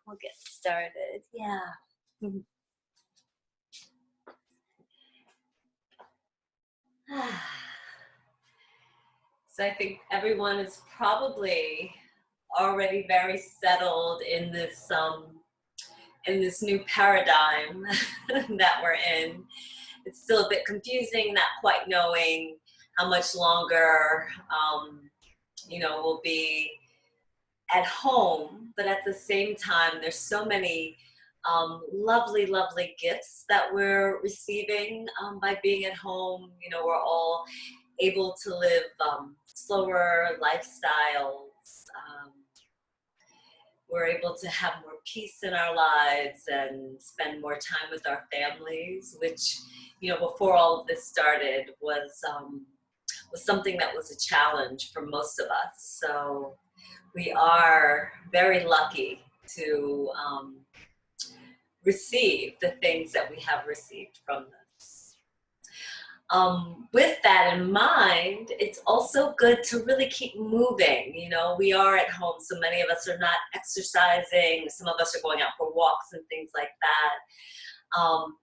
we'll get started. Yeah. So I think everyone is probably already very settled in this new paradigm that we're in. It's still a bit confusing, not quite knowing how much longer we'll be at home, but at the same time, there's so many lovely, lovely gifts that we're receiving by being at home. You know, we're all able to live slower lifestyles. We're able to have more peace in our lives and spend more time with our families, which, you know, before all of this started was something that was a challenge for most of us. So we are very lucky to receive the things that we have received from this. With that in mind, it's also good to really keep moving. You know, we are at home, so many of us are not exercising. Some of us are going out for walks and things like that.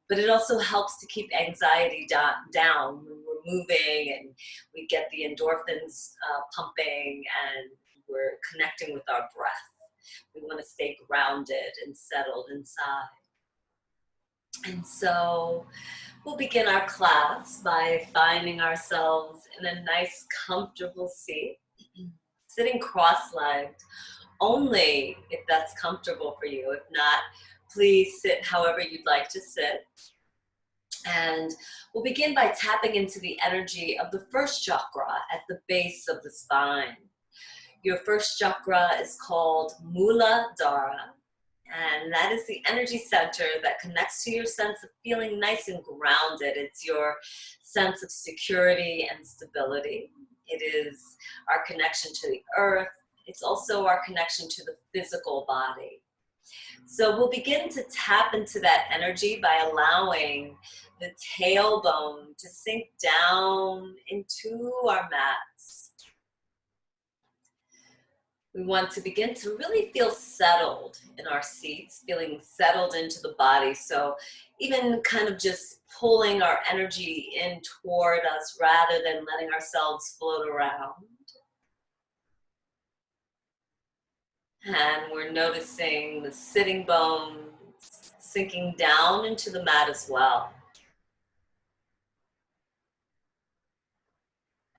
But it also helps to keep anxiety down when we're moving, and we get the endorphins pumping, and we're connecting with our breath. We want to stay grounded and settled inside. And so we'll begin our class by finding ourselves in a nice, comfortable seat, sitting cross-legged, only if that's comfortable for you. If not, please sit however you'd like to sit. And we'll begin by tapping into the energy of the first chakra at the base of the spine. Your first chakra is called Muladhara, and that is the energy center that connects to your sense of feeling nice and grounded. It's your sense of security and stability. It is our connection to the earth. It's also our connection to the physical body. So we'll begin to tap into that energy by allowing the tailbone to sink down into our mats. We want to begin to really feel settled in our seats, feeling settled into the body. So even kind of just pulling our energy in toward us rather than letting ourselves float around. And we're noticing the sitting bones sinking down into the mat as well.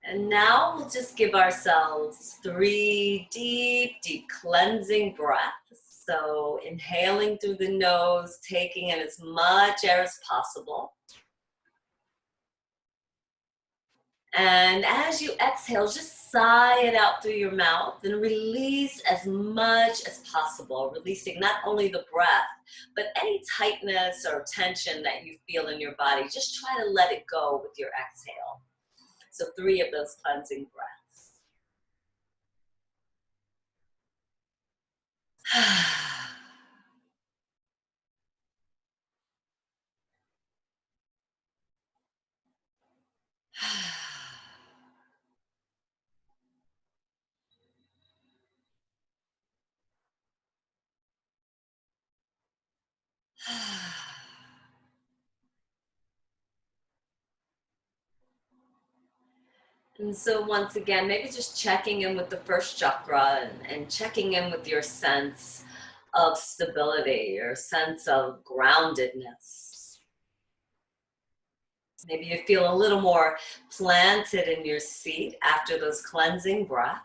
And now we'll just give ourselves 3 deep, deep cleansing breaths. So inhaling through the nose, taking in as much air as possible. And as you exhale, just sigh it out through your mouth and release as much as possible, releasing not only the breath, but any tightness or tension that you feel in your body. Just try to let it go with your exhale. So 3 of those cleansing breaths. And so once again, maybe just checking in with the first chakra and checking in with your sense of stability, your sense of groundedness. Maybe you feel a little more planted in your seat after those cleansing breaths.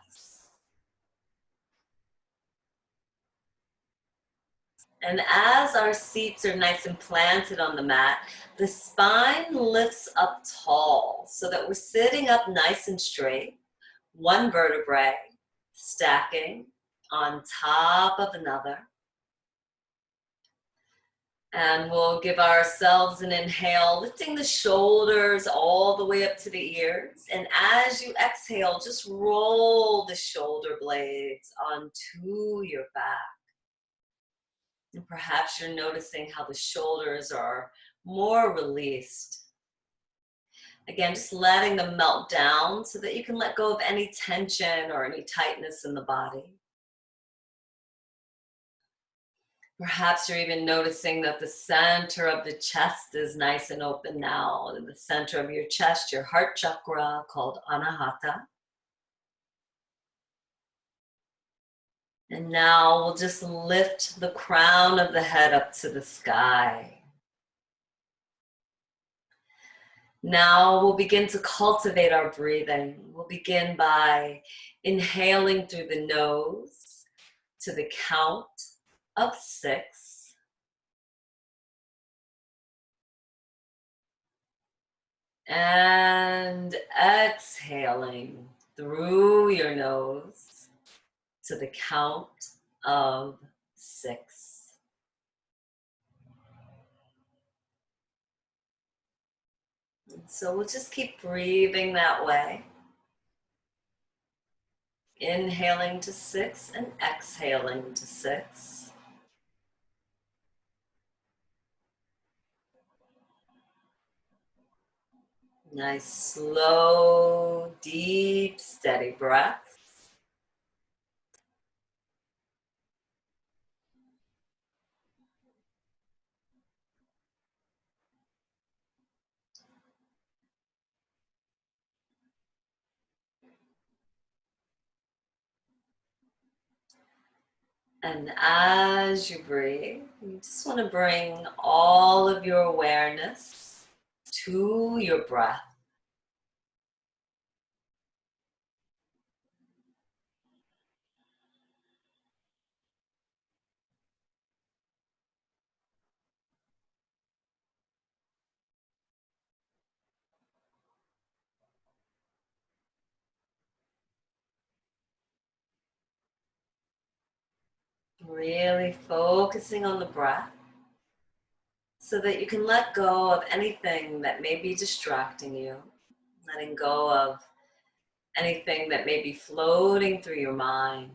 And as our seats are nice and planted on the mat, the spine lifts up tall so that we're sitting up nice and straight, one vertebrae stacking on top of another. And we'll give ourselves an inhale, lifting the shoulders all the way up to the ears. And as you exhale, just roll the shoulder blades onto your back. And perhaps you're noticing how the shoulders are more released. Again, just letting them melt down so that you can let go of any tension or any tightness in the body. Perhaps you're even noticing that the center of the chest is nice and open now. In the center of your chest, your heart chakra called Anahata. And now we'll just lift the crown of the head up to the sky. Now we'll begin to cultivate our breathing. We'll begin by inhaling through the nose to the count of 6. And exhaling through your nose to the count of 6. And so we'll just keep breathing that way. Inhaling to 6 and exhaling to 6. Nice, slow, deep, steady breaths. And as you breathe, you just want to bring all of your awareness to your breath. Really focusing on the breath so that you can let go of anything that may be distracting you, letting go of anything that may be floating through your mind.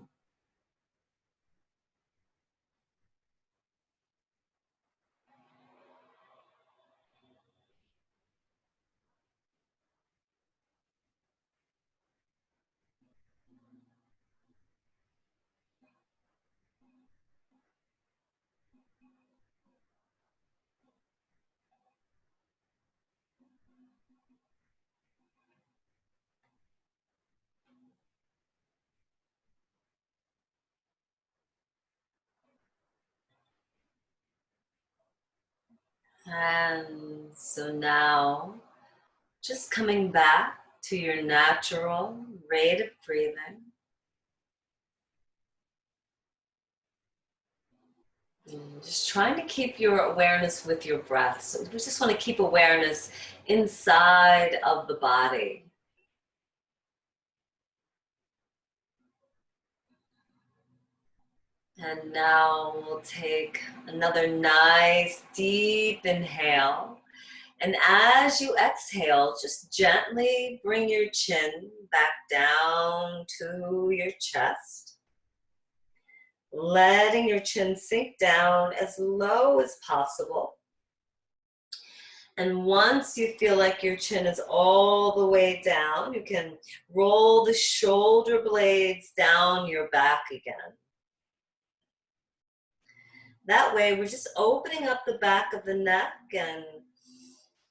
And so now, just coming back to your natural rate of breathing. And just trying to keep your awareness with your breath. So we just want to keep awareness inside of the body. And now we'll take another nice deep inhale. And as you exhale, just gently bring your chin back down to your chest, letting your chin sink down as low as possible. And once you feel like your chin is all the way down, you can roll the shoulder blades down your back again. That way, we're just opening up the back of the neck and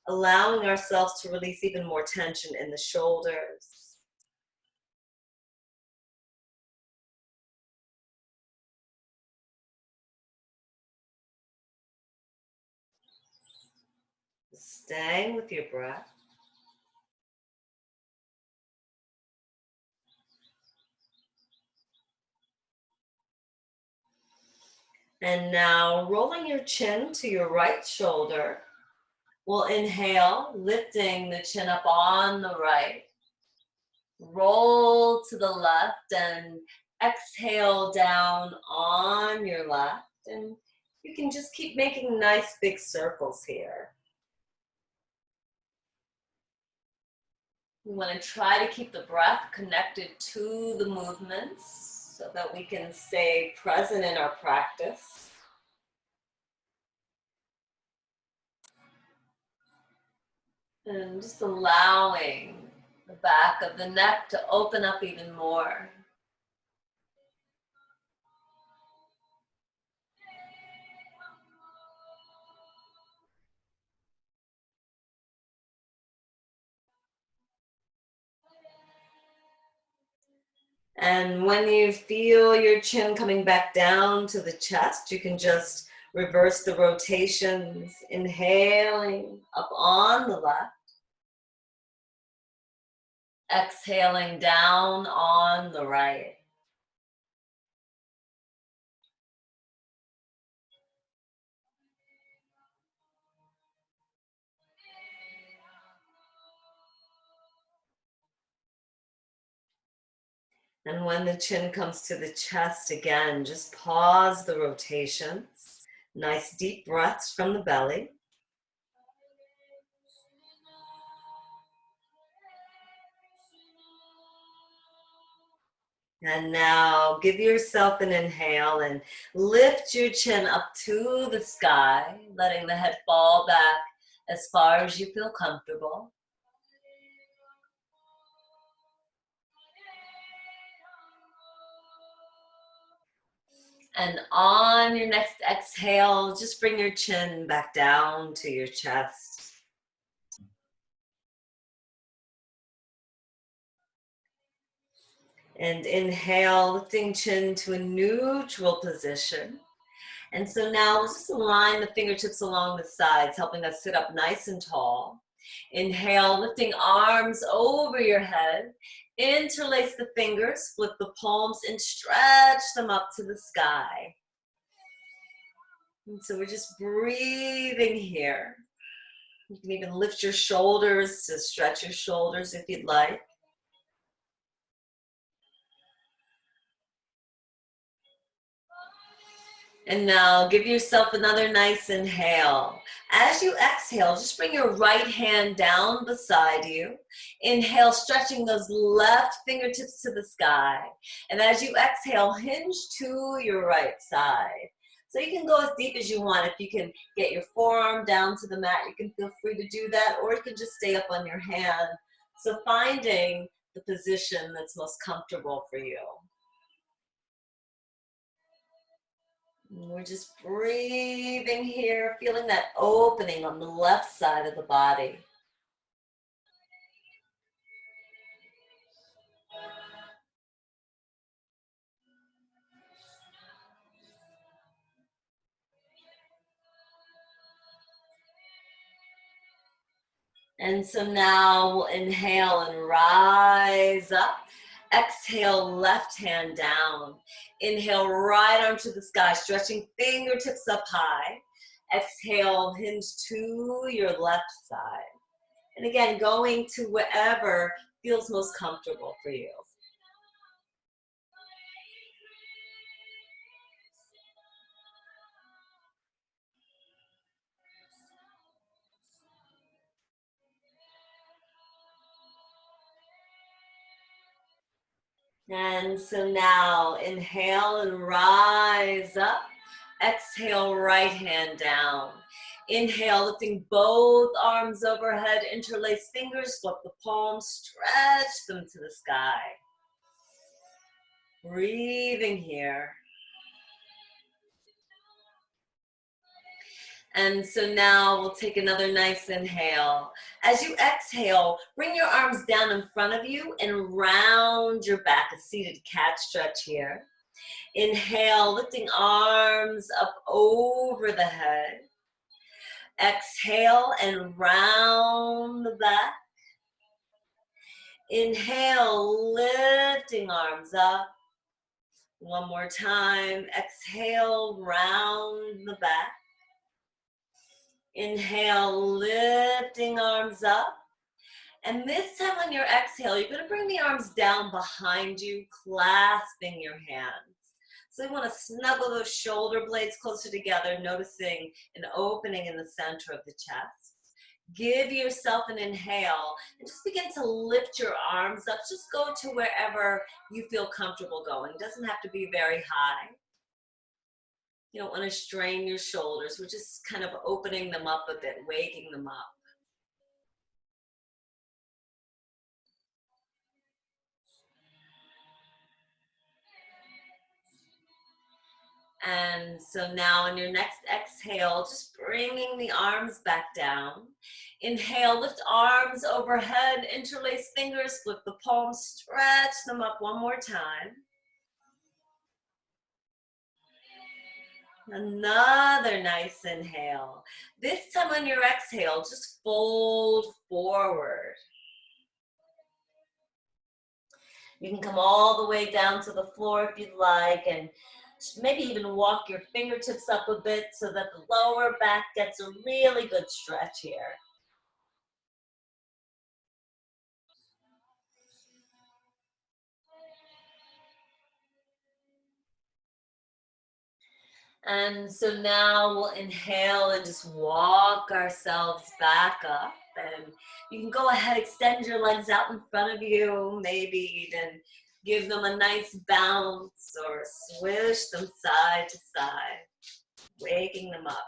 allowing ourselves to release even more tension in the shoulders. Staying with your breath. And now rolling your chin to your right shoulder. We'll inhale, lifting the chin up on the right. Roll to the left and exhale down on your left. And you can just keep making nice big circles here. We want to try to keep the breath connected to the movements so that we can stay present in our practice. And just allowing the back of the neck to open up even more. And when you feel your chin coming back down to the chest, you can just reverse the rotations, inhaling up on the left, exhaling down on the right. And when the chin comes to the chest again, just pause the rotations. Nice deep breaths from the belly. And now give yourself an inhale and lift your chin up to the sky, letting the head fall back as far as you feel comfortable. And on your next exhale, just bring your chin back down to your chest. And inhale, lifting chin to a neutral position. And so now let's just align the fingertips along the sides, helping us sit up nice and tall. Inhale, lifting arms over your head. Interlace the fingers, flip the palms, and stretch them up to the sky. And so we're just breathing here. You can even lift your shoulders to stretch your shoulders if you'd like. And now give yourself another nice inhale. As you exhale, just bring your right hand down beside you. Inhale, stretching those left fingertips to the sky. And as you exhale, hinge to your right side. So you can go as deep as you want. If you can get your forearm down to the mat, you can feel free to do that, or you can just stay up on your hand. So finding the position that's most comfortable for you. We're just breathing here, feeling that opening on the left side of the body. And so now we'll inhale and rise up. Exhale, left hand down. Inhale, right arm to the sky, stretching fingertips up high. Exhale, hinge to your left side. And again, going to wherever feels most comfortable for you. And so now inhale and rise up. Exhale, right hand down. Inhale, lifting both arms overhead, interlace fingers, flip the palms, stretch them to the sky. Breathing here. And so now we'll take another nice inhale. As you exhale, bring your arms down in front of you and round your back, a seated cat stretch here. Inhale, lifting arms up over the head. Exhale and round the back. Inhale, lifting arms up. One more time. Exhale, round the back. Inhale, lifting arms up. And this time on your exhale, you're going to bring the arms down behind you, clasping your hands. So you want to snuggle those shoulder blades closer together, noticing an opening in the center of the chest. Give yourself an inhale and just begin to lift your arms up. Just go to wherever you feel comfortable going. It doesn't have to be very high. You don't want to strain your shoulders. We're just kind of opening them up a bit, waking them up. And so now on your next exhale, just bringing the arms back down. Inhale, lift arms overhead, interlace fingers, flip the palms, stretch them up one more time. Another nice inhale. This time on your exhale, just fold forward. You can come all the way down to the floor if you'd like, and maybe even walk your fingertips up a bit so that the lower back gets a really good stretch here. And so now we'll inhale and just walk ourselves back up. And you can go ahead, extend your legs out in front of you, maybe even give them a nice bounce or swish them side to side, waking them up.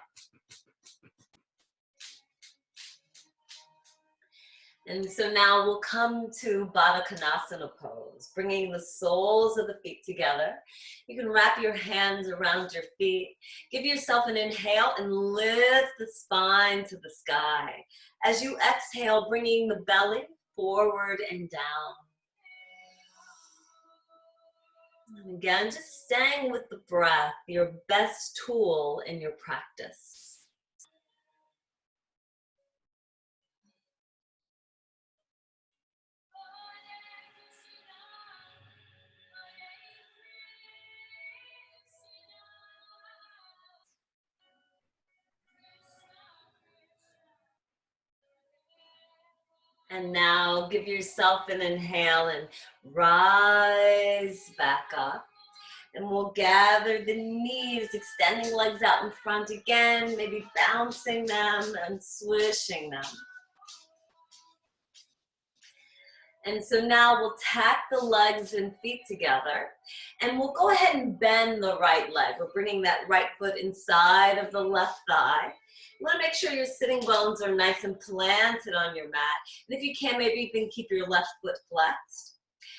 And so now we'll come to Baddha Konasana pose, bringing the soles of the feet together. You can wrap your hands around your feet. Give yourself an inhale and lift the spine to the sky. As you exhale, bringing the belly forward and down. And again, just staying with the breath, your best tool in your practice. And now give yourself an inhale and rise back up. And we'll gather the knees, extending legs out in front again, maybe bouncing them and swishing them. And so now we'll tack the legs and feet together, and we'll go ahead and bend the right leg. We're bringing that right foot inside of the left thigh. You want to make sure your sitting bones are nice and planted on your mat. And if you can, maybe even keep your left foot flexed.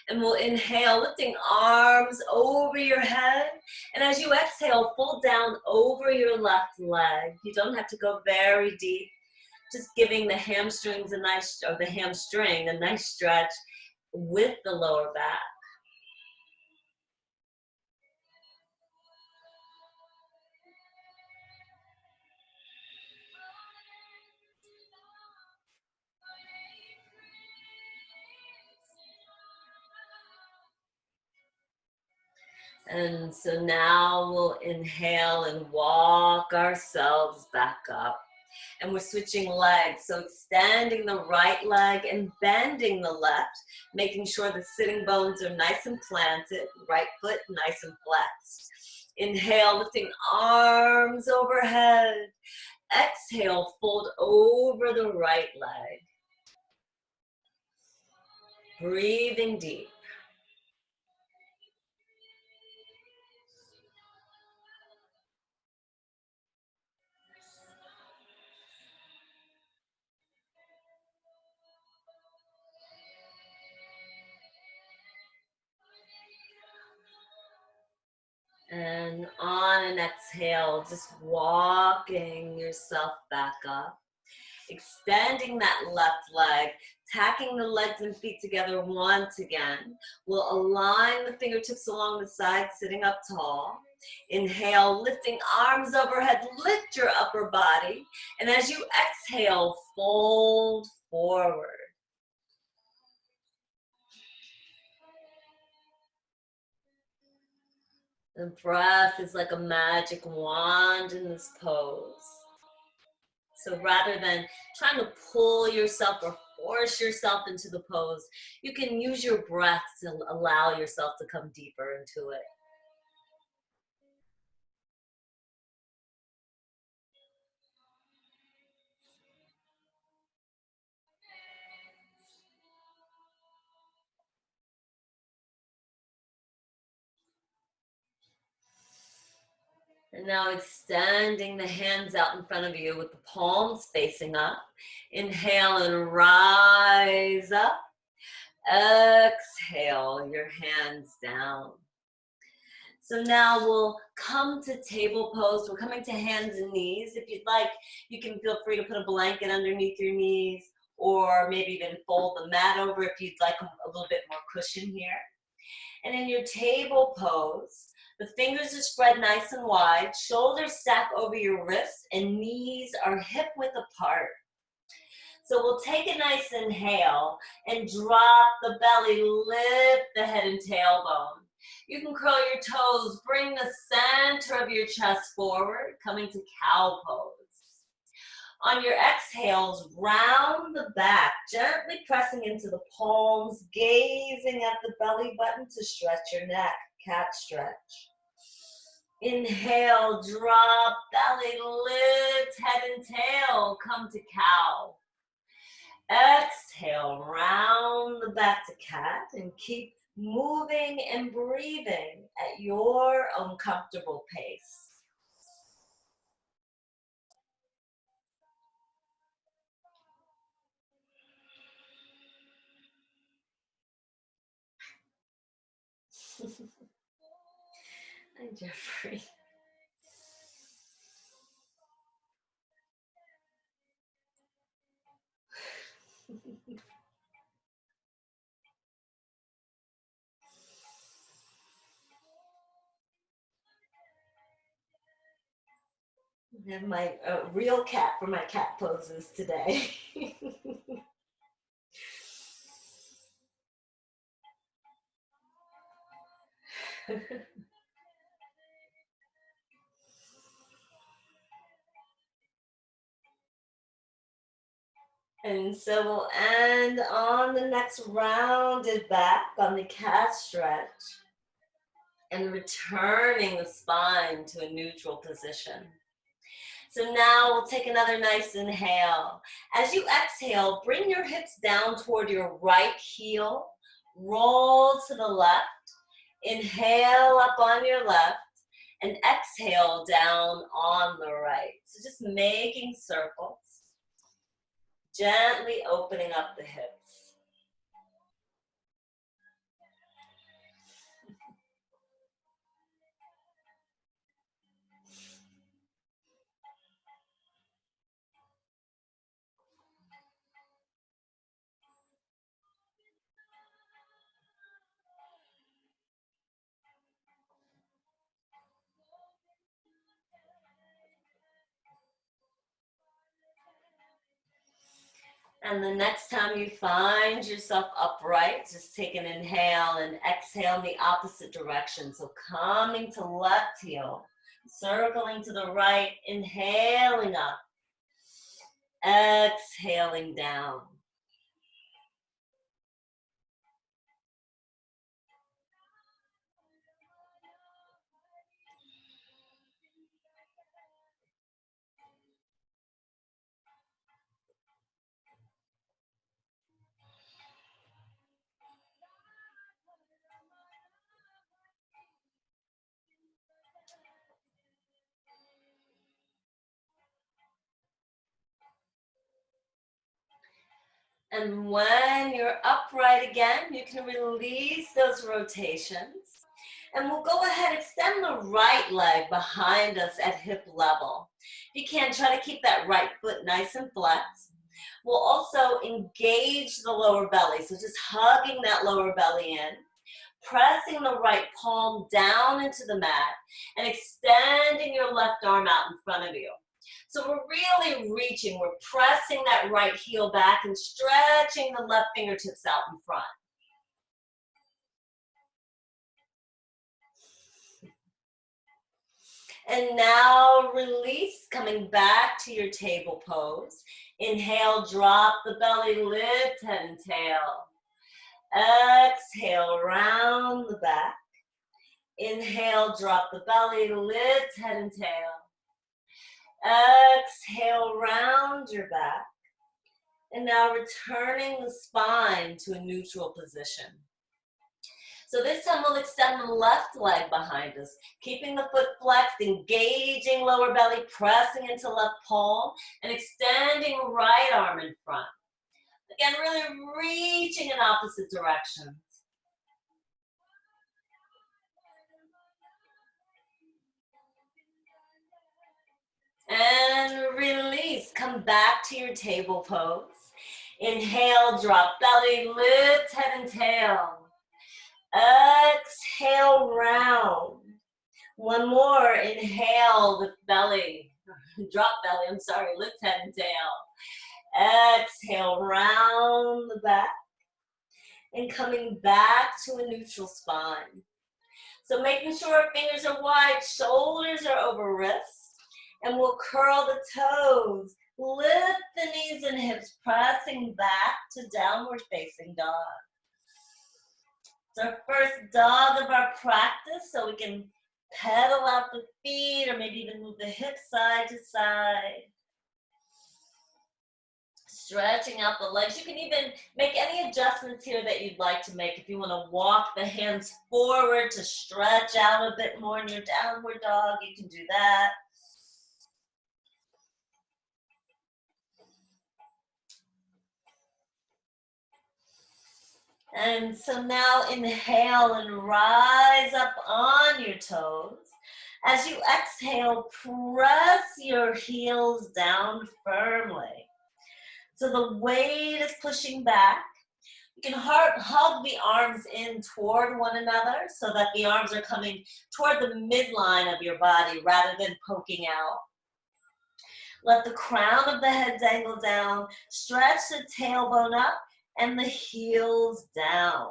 And we'll inhale, lifting arms over your head. And as you exhale, fold down over your left leg. You don't have to go very deep. Just giving the hamstrings a nice, or the hamstring a nice stretch with the lower back. And so now we'll inhale and walk ourselves back up. And we're switching legs, so extending the right leg and bending the left, making sure the sitting bones are nice and planted, right foot nice and flexed. Inhale, lifting arms overhead. Exhale, fold over the right leg. Breathing deep. And on an exhale, just walking yourself back up. Extending that left leg, tacking the legs and feet together once again. We'll align the fingertips along the side, sitting up tall. Inhale, lifting arms overhead, lift your upper body. And as you exhale, fold forward. The breath is like a magic wand in this pose. So rather than trying to pull yourself or force yourself into the pose, you can use your breath to allow yourself to come deeper into it. And now extending the hands out in front of you with the palms facing up. Inhale and rise up. Exhale your hands down. So now we'll come to table pose. We're coming to hands and knees. If you'd like, you can feel free to put a blanket underneath your knees, or maybe even fold the mat over if you'd like a little bit more cushion here. And in your table pose, the fingers are spread nice and wide, shoulders stack over your wrists, and knees are hip width apart. So we'll take a nice inhale and drop the belly, lift the head and tailbone. You can curl your toes, bring the center of your chest forward, coming to cow pose. On your exhales, round the back, gently pressing into the palms, gazing at the belly button to stretch your neck, cat stretch. Inhale, drop, belly, lift, head and tail, come to cow. Exhale, round the back to cat, and keep moving and breathing at your own comfortable pace. Hi, Jeffrey. I have my real cat for my cat poses today. And so we'll end on the next rounded back on the cat stretch and returning the spine to a neutral position. So now we'll take another nice inhale. As you exhale, bring your hips down toward your right heel, roll to the left, inhale up on your left, and exhale down on the right. So just making circles, gently opening up the hips. And the next time you find yourself upright, just take an inhale and exhale in the opposite direction. So coming to left heel, circling to the right, inhaling up, exhaling down. And when you're upright again, you can release those rotations. And we'll go ahead, extend the right leg behind us at hip level. If you can, try to keep that right foot nice and flexed. We'll also engage the lower belly, so just hugging that lower belly in, pressing the right palm down into the mat, and extending your left arm out in front of you. So we're really reaching, we're pressing that right heel back and stretching the left fingertips out in front. And now release, coming back to your table pose. Inhale, drop the belly, lift head and tail. Exhale, round the back. Inhale, drop the belly, lift head and tail. Exhale, round your back. And now returning the spine to a neutral position. So this time we'll extend the left leg behind us, keeping the foot flexed, engaging lower belly, pressing into left palm, and extending right arm in front. Again, really reaching in opposite directions. come back to your table pose. Inhale, drop belly, lift head and tail. Exhale, round. One more, inhale, lift belly. Drop belly, I'm sorry, lift head and tail. Exhale, round the back. And coming back to a neutral spine. So making sure our fingers are wide, shoulders are over wrists. And we'll curl the toes. Lift the knees and hips, pressing back to downward facing dog. It's our first dog of our practice, so we can pedal out the feet or maybe even move the hips side to side. Stretching out the legs. You can even make any adjustments here that you'd like to make. If you want to walk the hands forward to stretch out a bit more in your downward dog, you can do that. And so now inhale and rise up on your toes. As you exhale, press your heels down firmly. So the weight is pushing back. You can hug the arms in toward one another so that the arms are coming toward the midline of your body rather than poking out. Let the crown of the head dangle down. Stretch the tailbone up and the heels down.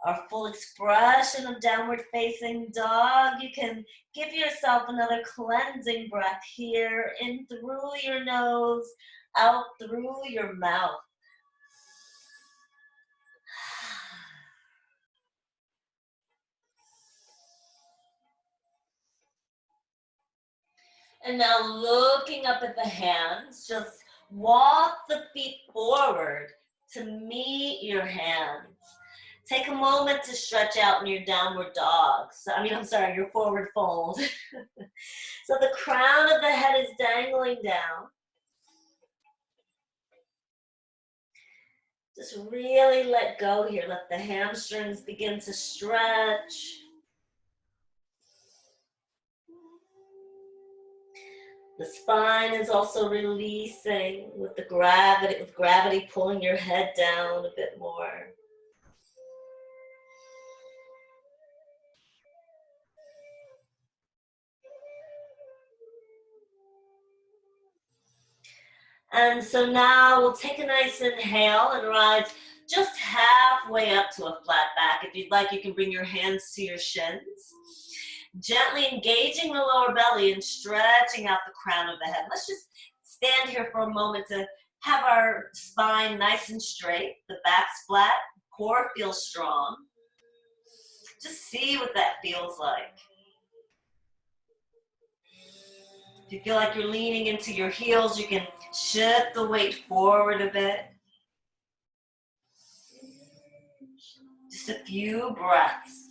Our full expression of downward facing dog. You can give yourself another cleansing breath here, in through your nose, out through your mouth. And now looking up at the hands, just walk the feet forward to meet your hands. Take a moment to stretch out in your downward dog. Your forward fold. So the crown of the head is dangling down. Just really let go here. Let the hamstrings begin to stretch. The spine is also releasing with gravity pulling your head down a bit more. And so now we'll take a nice inhale and rise just halfway up to a flat back. If you'd like, you can bring your hands to your shins. Gently engaging the lower belly and stretching out the crown of the head. Let's just stand here for a moment to have our spine nice and straight. The back's flat, core feels strong. Just see what that feels like. If you feel like you're leaning into your heels, you can shift the weight forward a bit. Just a few breaths.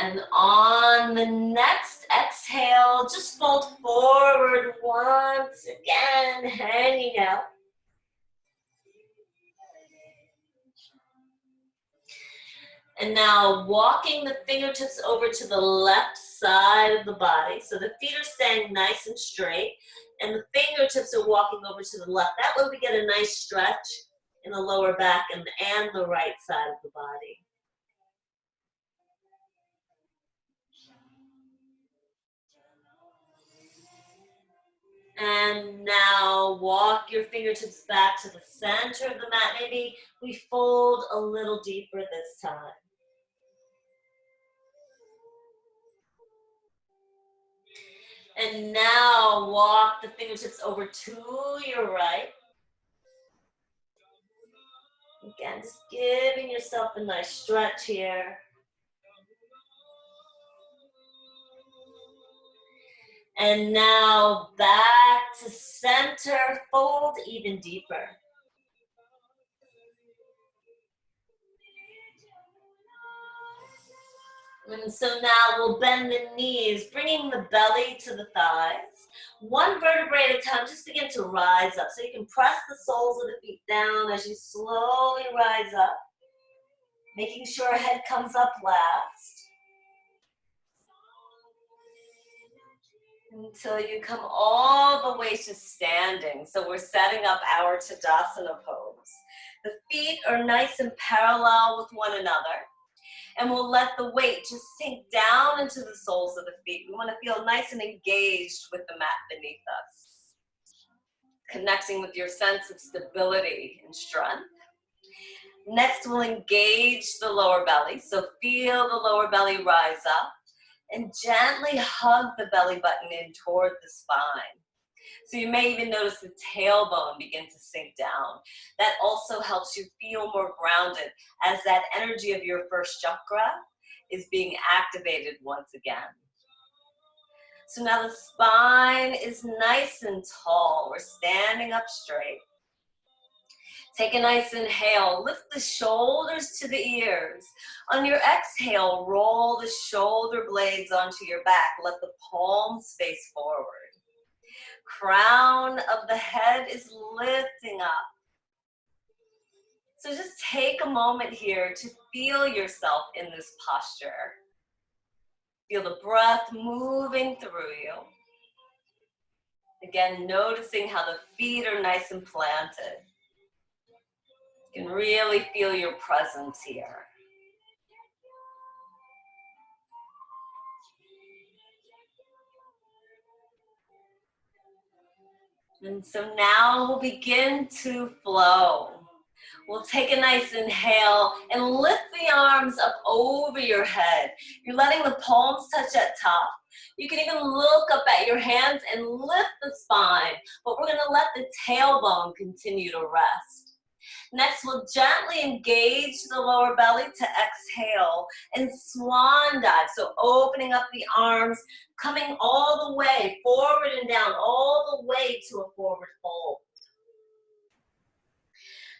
And on the next exhale, just fold forward once again, hanging out. And now walking the fingertips over to the left side of the body. So the feet are staying nice and straight, and the fingertips are walking over to the left. That way we get a nice stretch in the lower back and the right side of the body. And now walk your fingertips back to the center of the mat. Maybe we fold a little deeper this time. And now walk the fingertips over to your right. Again, just giving yourself a nice stretch here. And now back to center, fold even deeper. And so now we'll bend the knees, bringing the belly to the thighs. One vertebrae at a time, just begin to rise up. So you can press the soles of the feet down as you slowly rise up, making sure head comes up last. until you come all the way to standing. So we're setting up our Tadasana pose. The feet are nice and parallel with one another. And we'll let the weight just sink down into the soles of the feet. We want to feel nice and engaged with the mat beneath us. Connecting with your sense of stability and strength. Next, we'll engage the lower belly. So feel the lower belly rise up and gently hug the belly button in toward the spine. So you may even notice the tailbone begin to sink down. That also helps you feel more grounded as that energy of your first chakra is being activated once again. So now the spine is nice and tall. We're standing up straight. Take a nice inhale, lift the shoulders to the ears. On your exhale, roll the shoulder blades onto your back. Let the palms face forward. Crown of the head is lifting up. So just take a moment here to feel yourself in this posture. Feel the breath moving through you. Again, noticing how the feet are nice and planted. You can really feel your presence here. And so now we'll begin to flow. We'll take a nice inhale and lift the arms up over your head. You're letting the palms touch at top. You can even look up at your hands and lift the spine, but we're gonna let the tailbone continue to rest. Next, we'll gently engage the lower belly to exhale and swan dive. So opening up the arms, coming all the way forward and down, all the way to a forward fold.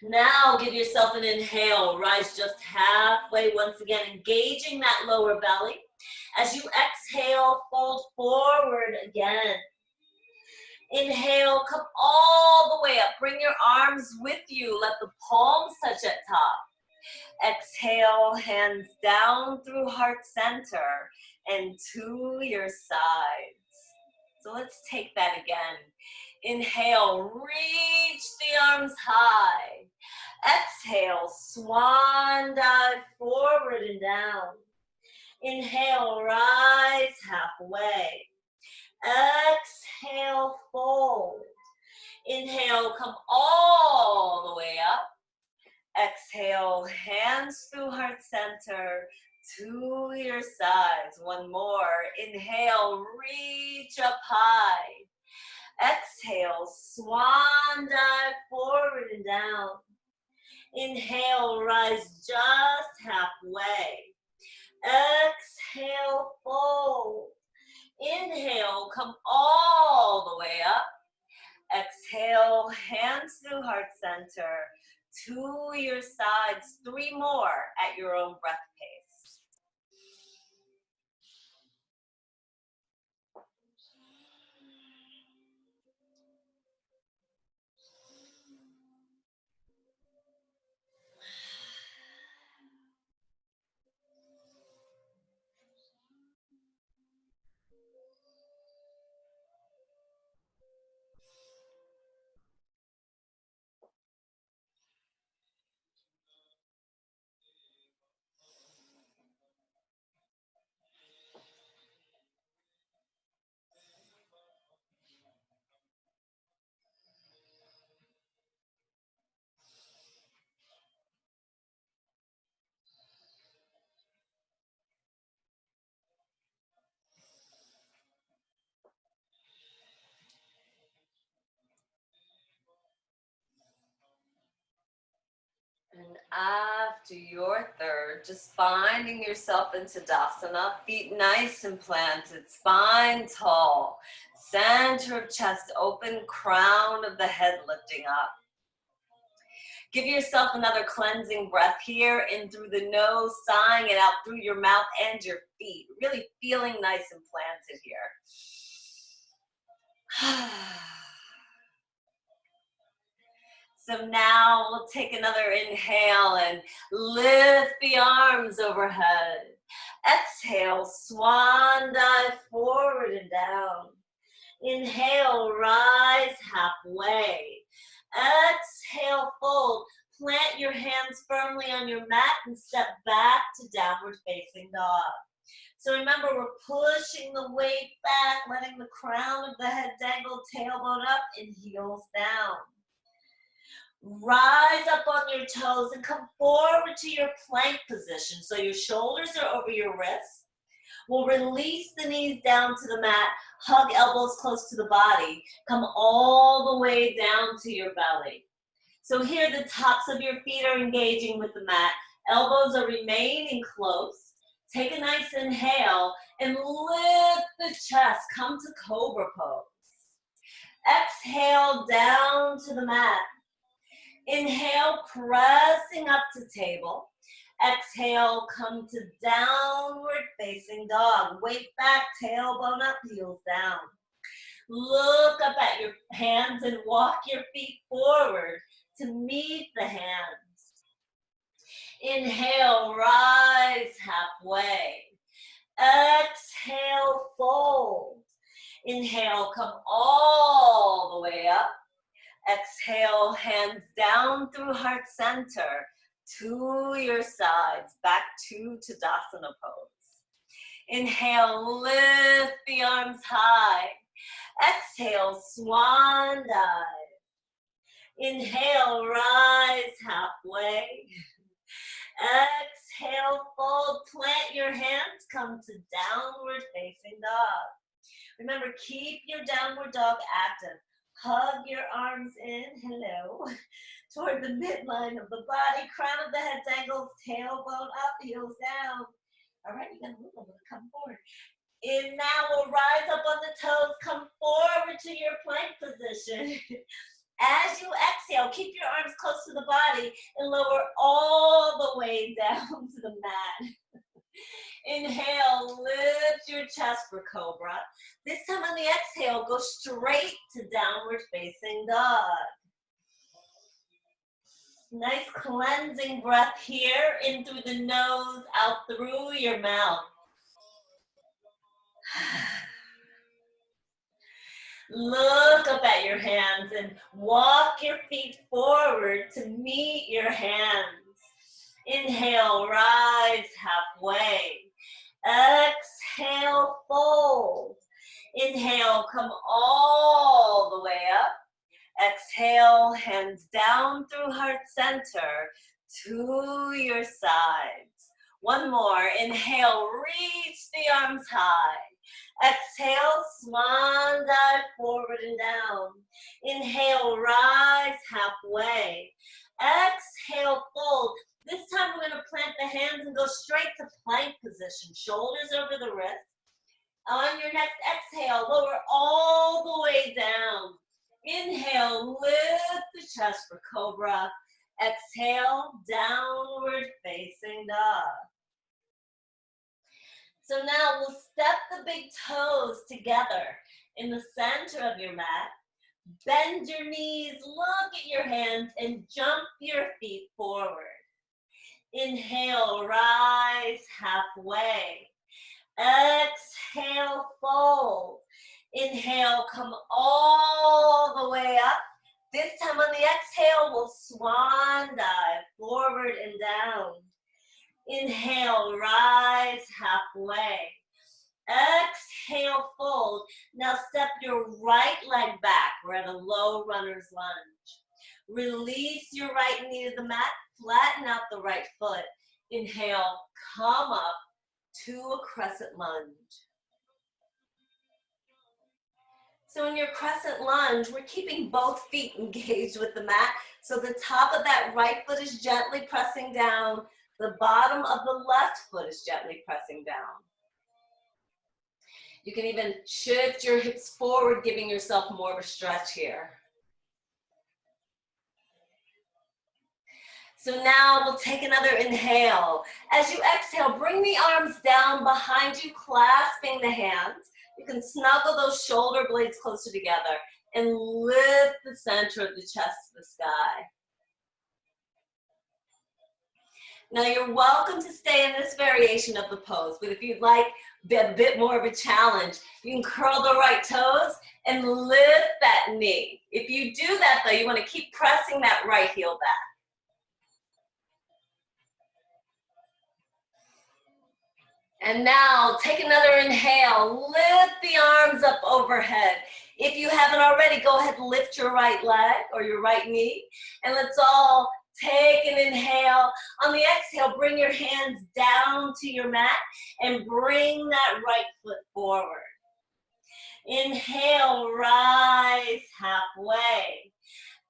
Now give yourself an inhale, rise just halfway, once again engaging that lower belly. As you exhale, fold forward again. Inhale, come all the way up. Bring your arms with you. Let the palms touch at top. Exhale, hands down through heart center and to your sides. So let's take that again. Inhale, reach the arms high. Exhale, swan dive forward and down. Inhale, rise halfway. Exhale, fold. Inhale, come all the way up. Exhale, hands through heart center to your sides. One more. Inhale, reach up high. Exhale, swan dive forward and down. Inhale, rise just halfway. Exhale, fold. Inhale, come all the way up. Exhale, hands through heart center to your sides. 3 more at your own breath pace. And after your third, just finding yourself in Tadasana, feet nice and planted, spine tall, center of chest open, crown of the head lifting up. Give yourself another cleansing breath here, in through the nose, sighing it out through your mouth and your feet. Really feeling nice and planted here. So now we'll take another inhale and lift the arms overhead. Exhale, swan dive forward and down. Inhale, rise halfway. Exhale, fold. Plant your hands firmly on your mat and step back to downward facing dog. So remember, we're pushing the weight back, letting the crown of the head dangle, tailbone up, and heels down. Rise up on your toes and come forward to your plank position. So your shoulders are over your wrists. We'll release the knees down to the mat, hug elbows close to the body, come all the way down to your belly. So here the tops of your feet are engaging with the mat, elbows are remaining close. Take a nice inhale and lift the chest, come to cobra pose. Exhale down to the mat. Inhale, pressing up to table. Exhale, come to downward facing dog. Weight back, tailbone up, heels down. Look up at your hands and walk your feet forward to meet the hands. Inhale, rise halfway. Exhale, fold. Inhale, come all the way up. Exhale, hands down through heart center to your sides, back to Tadasana pose. Inhale, lift the arms high. Exhale, swan dive. Inhale, rise halfway. Exhale, fold, plant your hands, come to downward facing dog. Remember, keep your downward dog active. Hug your arms in, hello, toward the midline of the body, crown of the head dangles, tailbone up, heels down. All right, you got a little bit, come forward. And now we'll rise up on the toes, come forward to your plank position. As you exhale, keep your arms close to the body and lower all the way down to the mat. Inhale, lift your chest for cobra. This time on the exhale, go straight to downward facing dog. Nice cleansing breath here, in through the nose, out through your mouth. Look up at your hands and walk your feet forward to meet your hands. Inhale, rise halfway. Exhale, fold. Inhale, come all the way up. Exhale, hands down through heart center to your sides. One more. Inhale, reach the arms high. Exhale, swan dive forward and down. Inhale, rise halfway. Exhale, fold. This time we're going to plant the hands and go straight to plank position. Shoulders over the wrist. On your next exhale, lower all the way down. Inhale, lift the chest for cobra. Exhale, downward facing dog. So now we'll step the big toes together in the center of your mat. Bend your knees, look at your hands, and jump your feet forward. Inhale, rise halfway. Exhale, fold. Inhale, come all the way up. This time on the exhale, we'll swan dive forward and down. Inhale, rise halfway. Exhale, fold. Now step your right leg back. We're at a low runner's lunge. Release your right knee to the mat. Flatten out the right foot. Inhale, come up to a crescent lunge. So in your crescent lunge, we're keeping both feet engaged with the mat. So the top of that right foot is gently pressing down. The bottom of the left foot is gently pressing down. You can even shift your hips forward, giving yourself more of a stretch here. So now we'll take another inhale. As you exhale, bring the arms down behind you, clasping the hands. You can snuggle those shoulder blades closer together and lift the center of the chest to the sky. Now you're welcome to stay in this variation of the pose, but if you'd like a bit more of a challenge, you can curl the right toes and lift that knee. If you do that though, you want to keep pressing that right heel back. And now take another inhale, lift the arms up overhead. If you haven't already, go ahead and lift your right leg or your right knee, and let's all take an inhale. On the exhale, bring your hands down to your mat and bring that right foot forward. Inhale, rise halfway.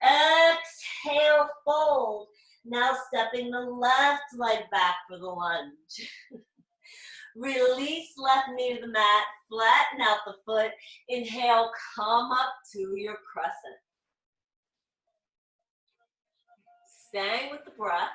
Exhale, fold. Now stepping the left leg back for the lunge. Release left knee to the mat, flatten out the foot. Inhale, come up to your crescent. Staying with the breath.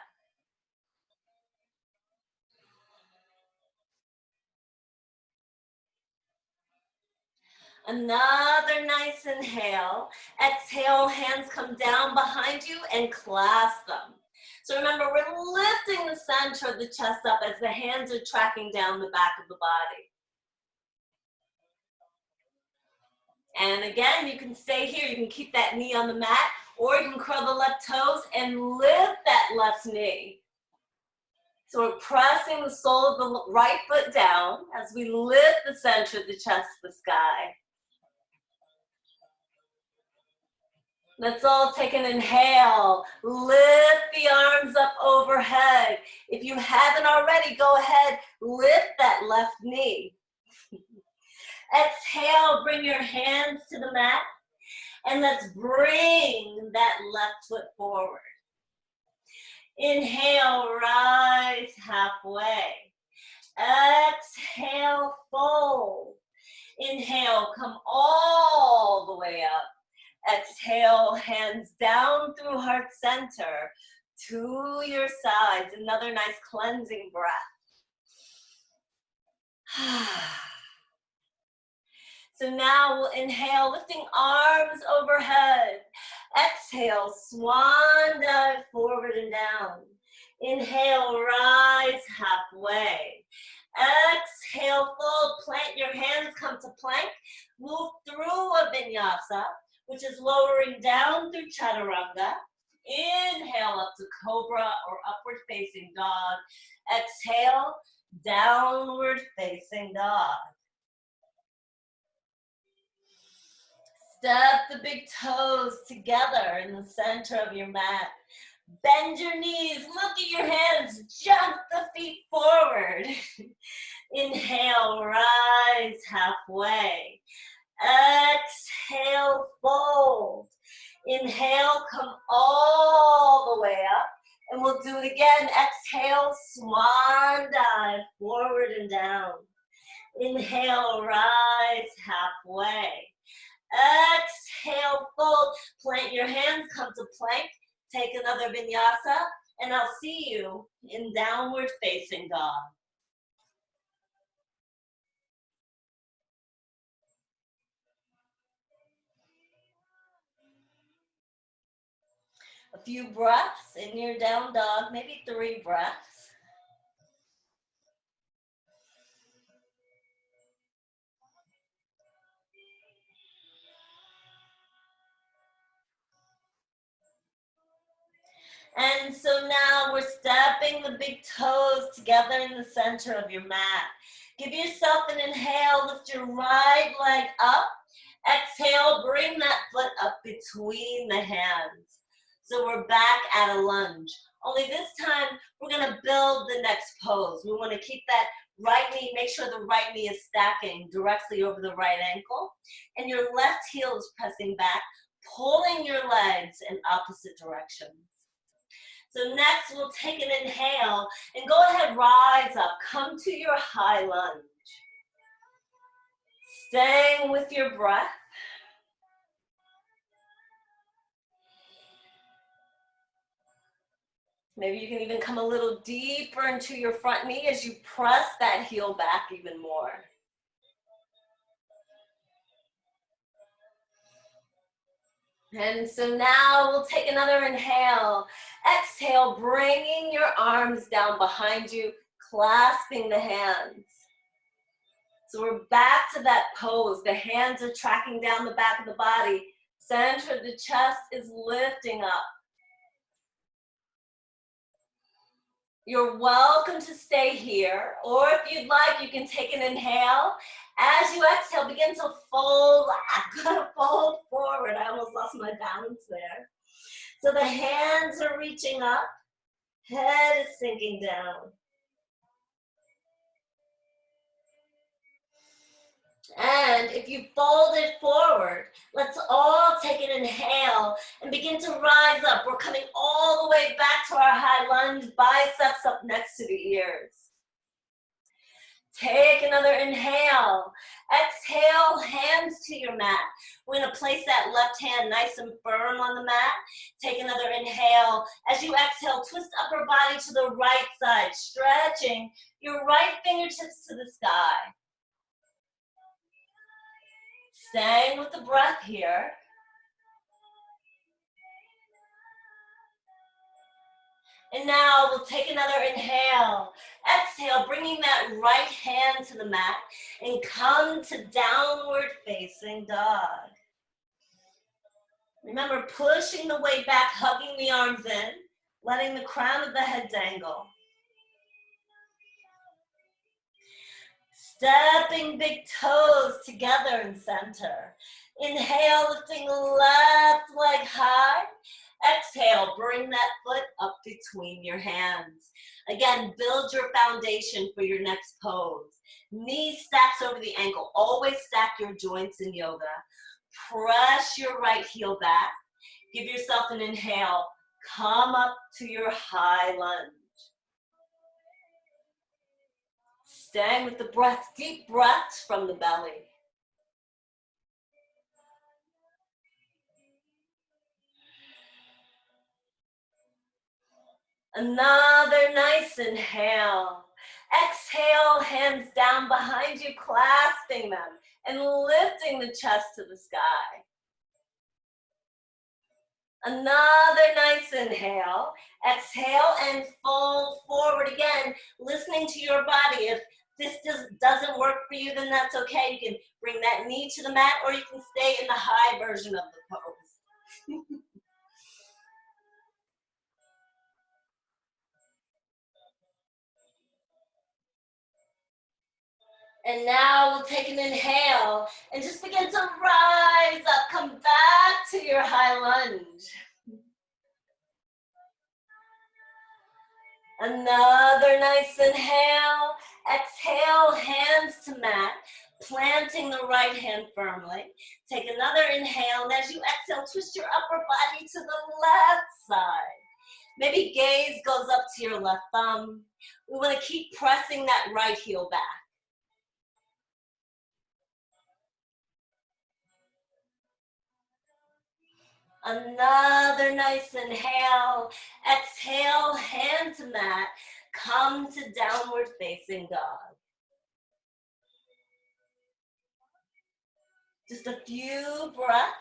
Another nice inhale. Exhale, hands come down behind you and clasp them. So remember, we're lifting the center of the chest up as the hands are tracking down the back of the body. And again, you can stay here. You can keep that knee on the mat, or you can curl the left toes and lift that left knee. So we're pressing the sole of the right foot down as we lift the center of the chest to the sky. Let's all take an inhale. Lift the arms up overhead. If you haven't already, go ahead, lift that left knee. Exhale, bring your hands to the mat, and let's bring that left foot forward. Inhale, rise halfway. Exhale, fold. Inhale, come all the way up. Exhale, hands down through heart center to your sides. Another nice cleansing breath. So now we'll inhale, lifting arms overhead. Exhale, swan dive forward and down. Inhale, rise halfway. Exhale, fold, plant your hands, come to plank. Move through a vinyasa, which is lowering down through chaturanga. Inhale up to cobra or upward facing dog. Exhale, downward facing dog. Step the big toes together in the center of your mat. Bend your knees, look at your hands, jump the feet forward. Inhale, rise halfway. Exhale, fold. Inhale, come all the way up. And we'll do it again. Exhale, swan dive, forward and down. Inhale, rise halfway. Exhale, fold. Plant your hands, come to plank. Take another vinyasa, and I'll see you in downward facing dog. A few breaths in your down dog, maybe 3 breaths. And so now we're stepping the big toes together in the center of your mat. Give yourself an inhale, lift your right leg up. Exhale, bring that foot up between the hands. So we're back at a lunge. Only this time, we're gonna build the next pose. We wanna keep that right knee, make sure the right knee is stacking directly over the right ankle. And your left heel is pressing back, pulling your legs in opposite directions. So next, we'll take an inhale and go ahead, rise up, come to your high lunge. Staying with your breath. Maybe you can even come a little deeper into your front knee as you press that heel back even more. And so now we'll take another inhale. Exhale, bringing your arms down behind you, clasping the hands. So we're back to that pose. The hands are tracking down the back of the body. Center of the chest is lifting up. You're welcome to stay here, or if you'd like, you can take an inhale. As you exhale, begin to fold. I'm gonna fold forward. I almost lost my balance there. So the hands are reaching up, head is sinking down. And if you fold it forward, let's all take an inhale and begin to rise up. We're coming all the way back to our high lunge, biceps up next to the ears. Take another inhale. Exhale, hands to your mat. We're gonna place that left hand nice and firm on the mat. Take another inhale. As you exhale, twist upper body to the right side, stretching your right fingertips to the sky. Staying with the breath here. And now we'll take another inhale. Exhale, bringing that right hand to the mat and come to downward facing dog. Remember, pushing the weight back, hugging the arms in, letting the crown of the head dangle. Stepping big toes together in center. Inhale, lifting left leg high. Exhale, bring that foot up between your hands. Again, build your foundation for your next pose. Knee stacks over the ankle. Always stack your joints in yoga. Press your right heel back. Give yourself an inhale. Come up to your high lunge. Staying with the breath, deep breaths from the belly. Another nice inhale. Exhale, hands down behind you, clasping them and lifting the chest to the sky. Another nice inhale. Exhale and fold forward again, listening to your body. If this doesn't work for you, then that's okay. You can bring that knee to the mat, or you can stay in the high version of the pose. And now we'll take an inhale and just begin to rise up. Come back to your high lunge. Another nice inhale. Exhale, hands to mat, planting the right hand firmly. Take another inhale, and as you exhale, twist your upper body to the left side. Maybe gaze goes up to your left thumb. We want to keep pressing that right heel back. Another nice inhale. Exhale, hand to mat. Come to downward facing dog. Just a few breaths.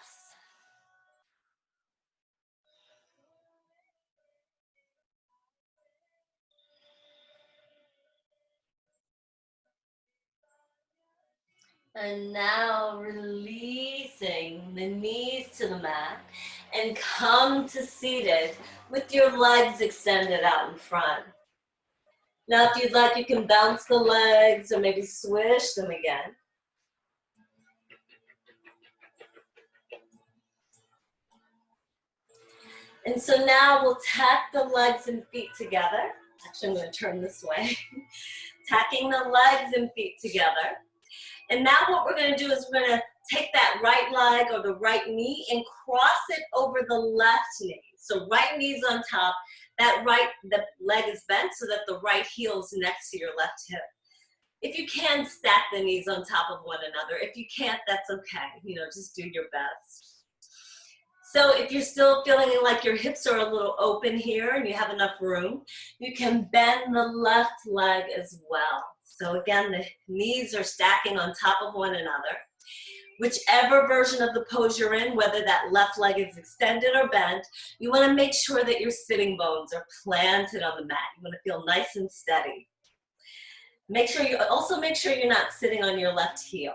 And now releasing the knees to the mat and come to seated with your legs extended out in front. Now if you'd like, you can bounce the legs or maybe swish them again. And so now we'll tack the legs and feet together. Actually, I'm going to turn this way. Tacking the legs and feet together. And now what we're going to do is we're going to take that right leg or the right knee and cross it over the left knee. So right knee's on top, the leg is bent so that the right heel is next to your left hip. If you can, stack the knees on top of one another. If you can't, that's okay. You know, just do your best. So if you're still feeling like your hips are a little open here and you have enough room, you can bend the left leg as well. So again, the knees are stacking on top of one another. Whichever version of the pose you're in, whether that left leg is extended or bent, you want to make sure that your sitting bones are planted on the mat. You want to feel nice and steady. Make sure you're not sitting on your left heel.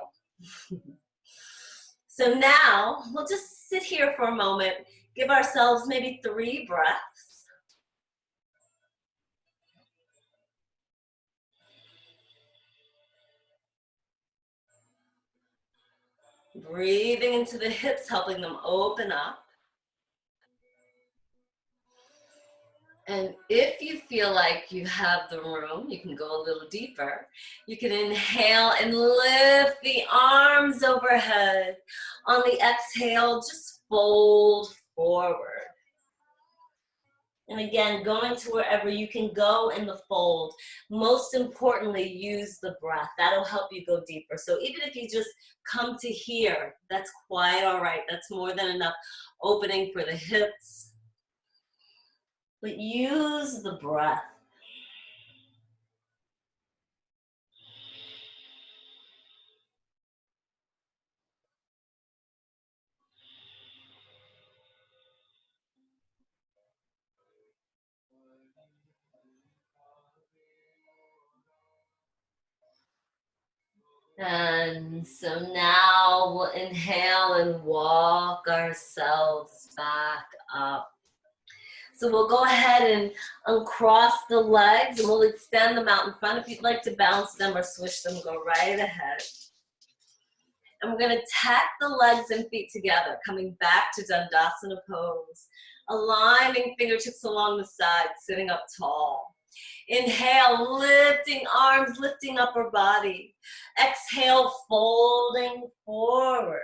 So now we'll just sit here for a moment, give ourselves maybe 3 breaths. Breathing into the hips, helping them open up. And if you feel like you have the room, you can go a little deeper. You can inhale and lift the arms overhead. On the exhale, just fold forward. And again, going to wherever you can go in the fold. Most importantly, use the breath. That'll help you go deeper. So even if you just come to here, that's quite all right. That's more than enough opening for the hips. But use the breath. And so now we'll inhale and walk ourselves back up. So we'll go ahead and uncross the legs and we'll extend them out in front. If you'd like to bounce them or switch them, go right ahead. And we're going to tack the legs and feet together, coming back to Dandasana pose. Aligning fingertips along the sides, sitting up tall. Inhale, lifting arms, lifting upper body. Exhale, folding forward.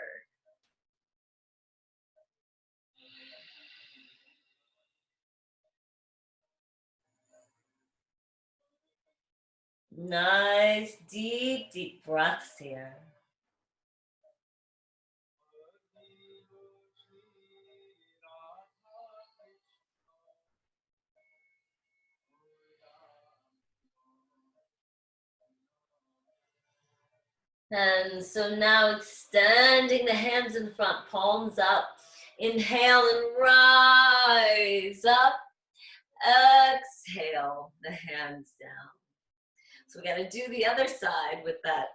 Nice, deep, deep breaths here. And so now extending the hands in front, palms up. Inhale and rise up. Exhale, the hands down. So we got to do the other side with that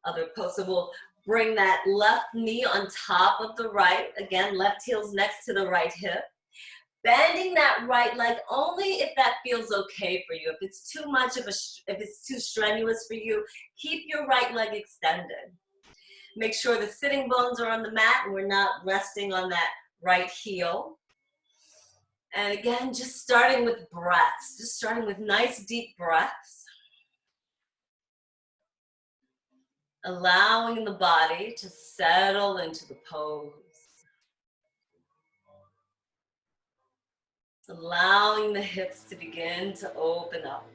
other pose. So we'll bring that left knee on top of the right. Again, left heel's next to the right hip. Bending that right leg only if that feels okay for you. If it's too much of if it's too strenuous for you, keep your right leg extended. Make sure the sitting bones are on the mat and we're not resting on that right heel. And again, just starting with breaths, just starting with nice deep breaths. Allowing the body to settle into the pose. Allowing the hips to begin to open up.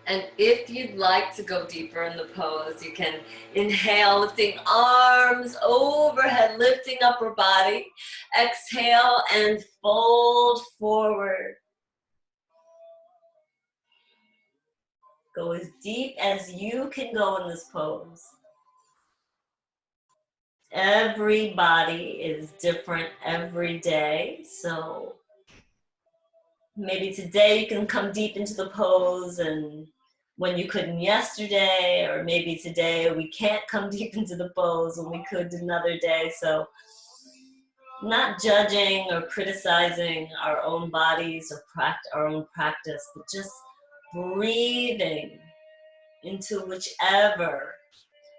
And if you'd like to go deeper in the pose, you can inhale, lifting arms overhead, lifting upper body. Exhale and fold forward. Go as deep as you can go in this pose. Every body is different every day, so maybe today you can come deep into the pose and when you couldn't yesterday, or maybe today we can't come deep into the pose when we could another day. So not judging or criticizing our own bodies or our own practice, but just breathing into whichever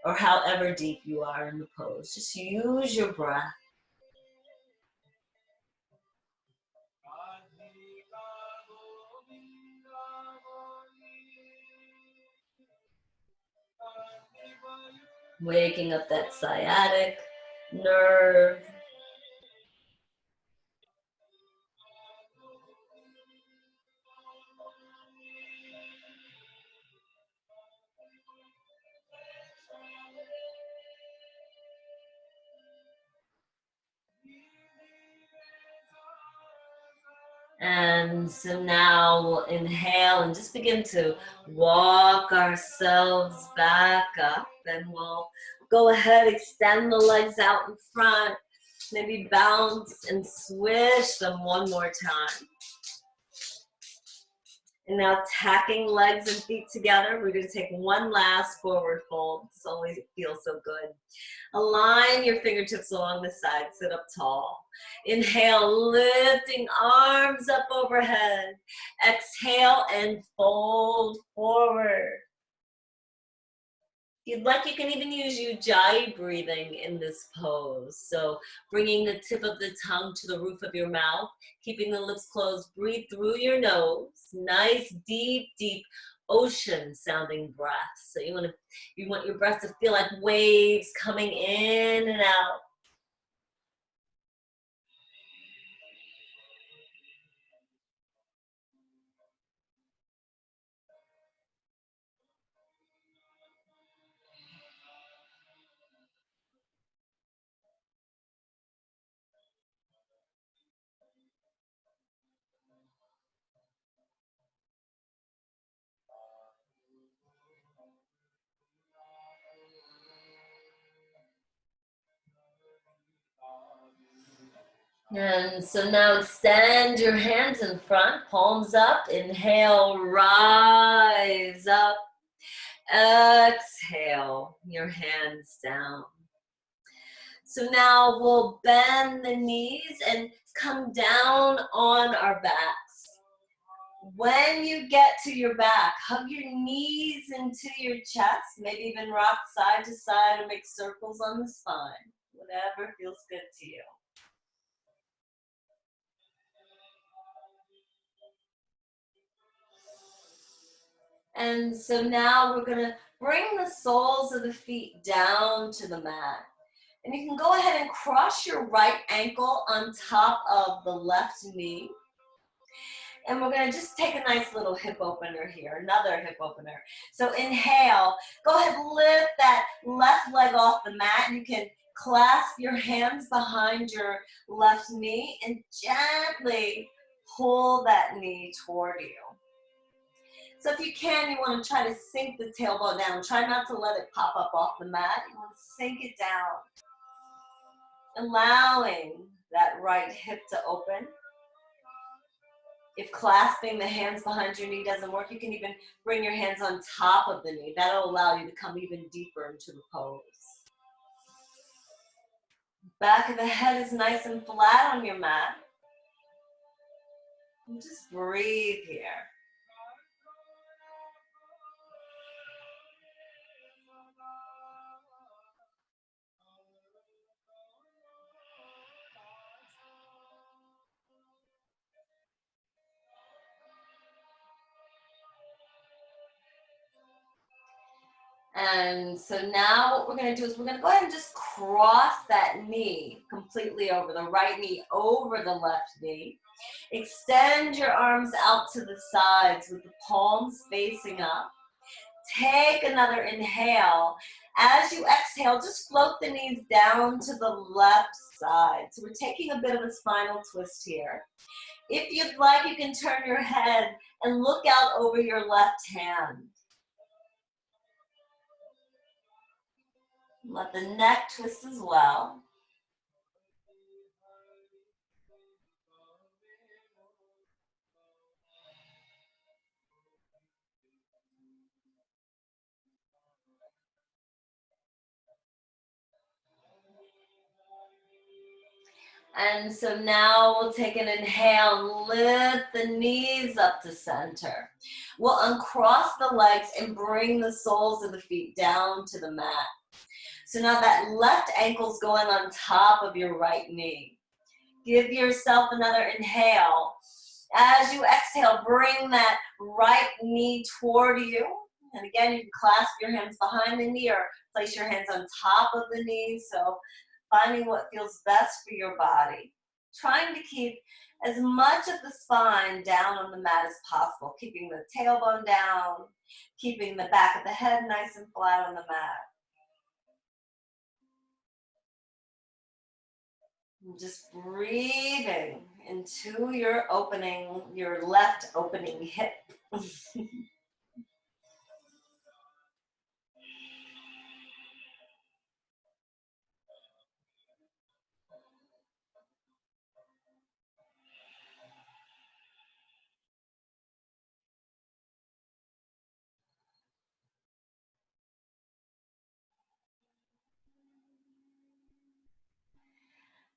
or however deep you are in the pose. Just use your breath. Waking up that sciatic nerve. And so now we'll inhale and just begin to walk ourselves back up. And we'll go ahead, extend the legs out in front. Maybe bounce and swish them one more time. And now tacking legs and feet together, we're going to take one last forward fold. This always feels so good. Align your fingertips along the side, sit up tall. Inhale, lifting arms up overhead. Exhale and fold forward. If you'd like, you can even use Ujjayi breathing in this pose. So bringing the tip of the tongue to the roof of your mouth, keeping the lips closed, breathe through your nose. Nice, deep, deep ocean sounding breath. So you want your breath to feel like waves coming in and out. And so now extend your hands in front, palms up. Inhale, rise up. Exhale, your hands down. So now we'll bend the knees and come down on our backs. When you get to your back, hug your knees into your chest, maybe even rock side to side or make circles on the spine. Whatever feels good to you. And so now we're going to bring the soles of the feet down to the mat. And you can go ahead and cross your right ankle on top of the left knee. And we're going to just take a nice little hip opener here, another hip opener. So inhale, go ahead, lift that left leg off the mat. You can clasp your hands behind your left knee and gently pull that knee toward you. So if you can, you want to try to sink the tailbone down. Try not to let it pop up off the mat. You want to sink it down, allowing that right hip to open. If clasping the hands behind your knee doesn't work, you can even bring your hands on top of the knee. That'll allow you to come even deeper into the pose. Back of the head is nice and flat on your mat. And just breathe here. And so now what we're going to do is we're going to go ahead and just cross that knee completely over, the right knee over the left knee. Extend your arms out to the sides with the palms facing up. Take another inhale. As you exhale, just float the knees down to the left side. So we're taking a bit of a spinal twist here. If you'd like, you can turn your head and look out over your left hand. Let the neck twist as well. And so now we'll take an inhale, lift the knees up to center. We'll uncross the legs and bring the soles of the feet down to the mat. So now that left ankle's going on top of your right knee. Give yourself another inhale. As you exhale, bring that right knee toward you. And again, you can clasp your hands behind the knee or place your hands on top of the knee. So finding what feels best for your body. Trying to keep as much of the spine down on the mat as possible, keeping the tailbone down, keeping the back of the head nice and flat on the mat. And just breathing into your opening, your left opening hip.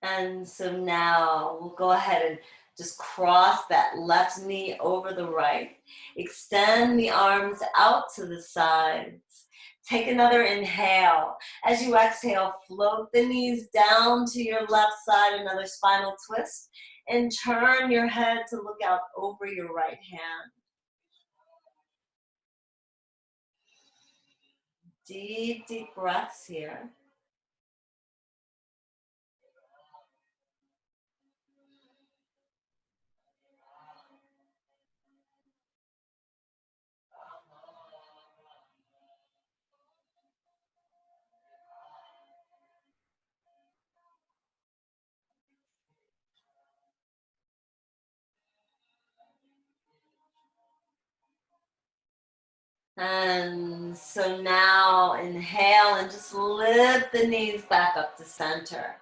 And so now we'll go ahead and just cross that left knee over the right. Extend the arms out to the sides. Take another inhale. As you exhale, float the knees down to your left side, another spinal twist, and turn your head to look out over your right hand. Deep, deep breaths here. And so now inhale and just lift the knees back up to center.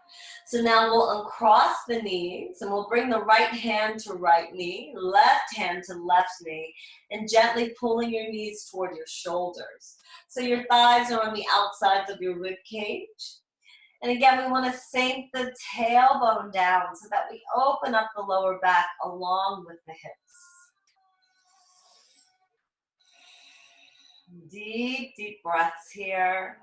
So now we'll uncross the knees and we'll bring the right hand to right knee, left hand to left knee, and gently pulling your knees toward your shoulders. So your thighs are on the outsides of your rib cage. And again, we want to sink the tailbone down so that we open up the lower back along with the hips. Deep, deep breaths here.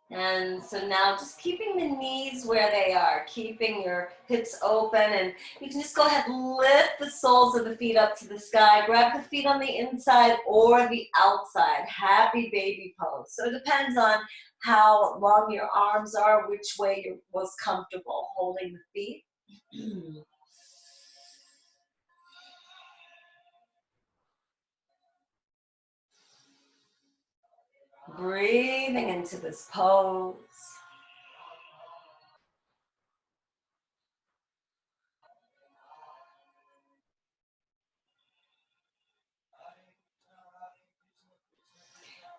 And so now just keeping the knees where they are, keeping your hips open, and you can just go ahead and lift the soles of the feet up to the sky. Grab the feet on the inside or the outside. Happy baby pose. So it depends on how long your arms are, which way you're most comfortable holding the feet. Breathing into this pose.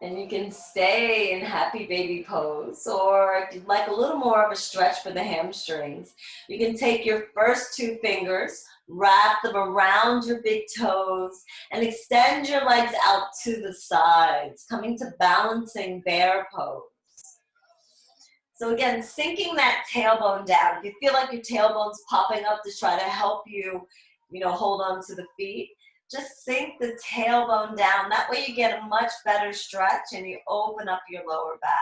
And you can stay in happy baby pose, or if you'd like a little more of a stretch for the hamstrings, you can take your first two fingers, wrap them around your big toes, and extend your legs out to the sides, coming to balancing bear pose. So again, sinking that tailbone down. If you feel like your tailbone's popping up to try to help you, hold on to the feet, just sink the tailbone down. That way you get a much better stretch and you open up your lower back.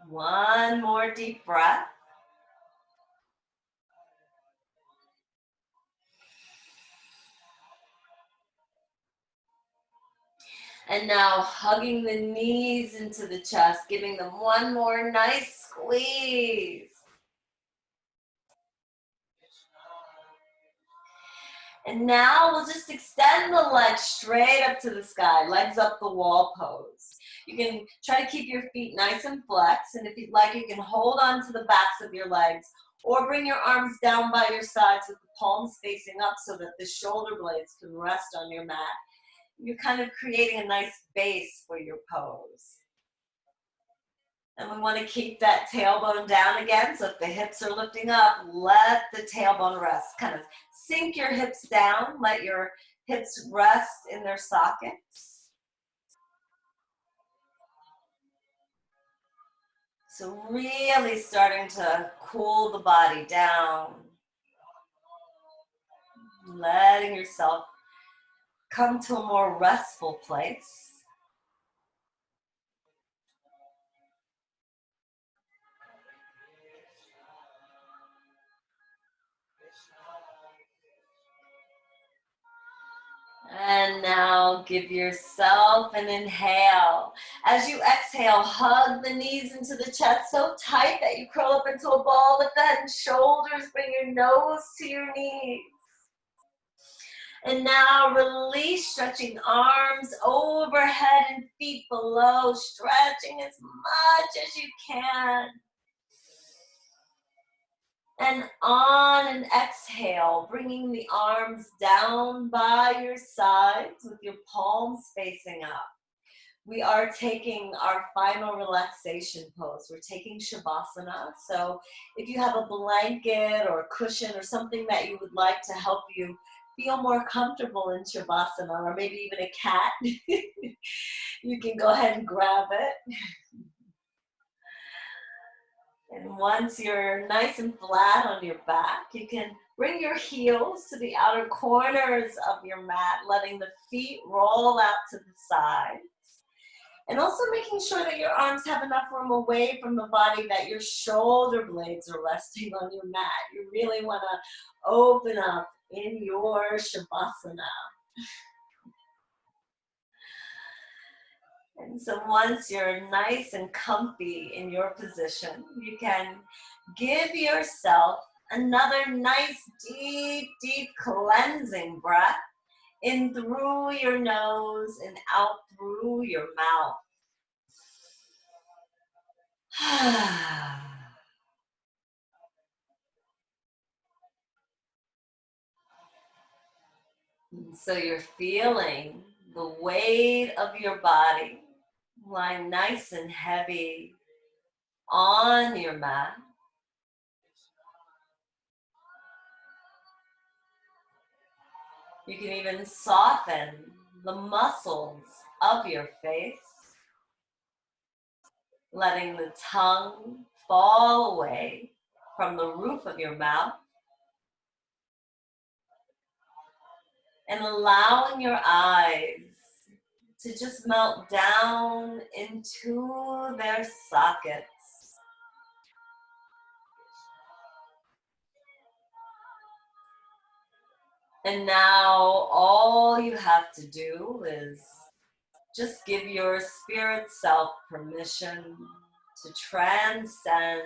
One more deep breath. And now hugging the knees into the chest, giving them one more nice squeeze. And now we'll just extend the legs straight up to the sky, legs up the wall pose. You can try to keep your feet nice and flexed, and if you'd like, you can hold on to the backs of your legs or bring your arms down by your sides with the palms facing up so that the shoulder blades can rest on your mat. You're kind of creating a nice base for your pose. And we want to keep that tailbone down again. So if the hips are lifting up, let the tailbone rest. Kind of sink your hips down. Let your hips rest in their sockets. So really starting to cool the body down. Letting yourself come to a more restful place. And now give yourself an inhale. As you exhale, hug the knees into the chest so tight that you curl up into a ball with the head and shoulders. Bring your nose to your knees. And now release, stretching arms overhead and feet below, stretching as much as you can. And on an exhale, bringing the arms down by your sides with your palms facing up. We are taking our final relaxation pose. We're taking Shavasana. So if you have a blanket or a cushion or something that you would like to help you feel more comfortable in Shavasana, or maybe even a cat, you can go ahead and grab it. And once you're nice and flat on your back, you can bring your heels to the outer corners of your mat, letting the feet roll out to the side. And also making sure that your arms have enough room away from the body that your shoulder blades are resting on your mat. You really want to open up in your Shavasana. And so once you're nice and comfy in your position, you can give yourself another nice, deep, deep cleansing breath in through your nose and out through your mouth. So you're feeling the weight of your body lying nice and heavy on your mat. You can even soften the muscles of your face, letting the tongue fall away from the roof of your mouth and allowing your eyes to just melt down into their sockets. And now all you have to do is just give your spirit self permission to transcend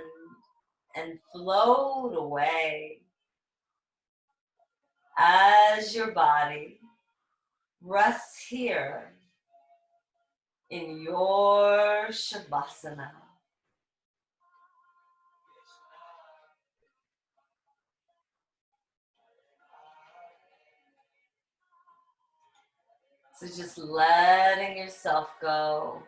and float away as your body rests here in your Shavasana. So just letting yourself go.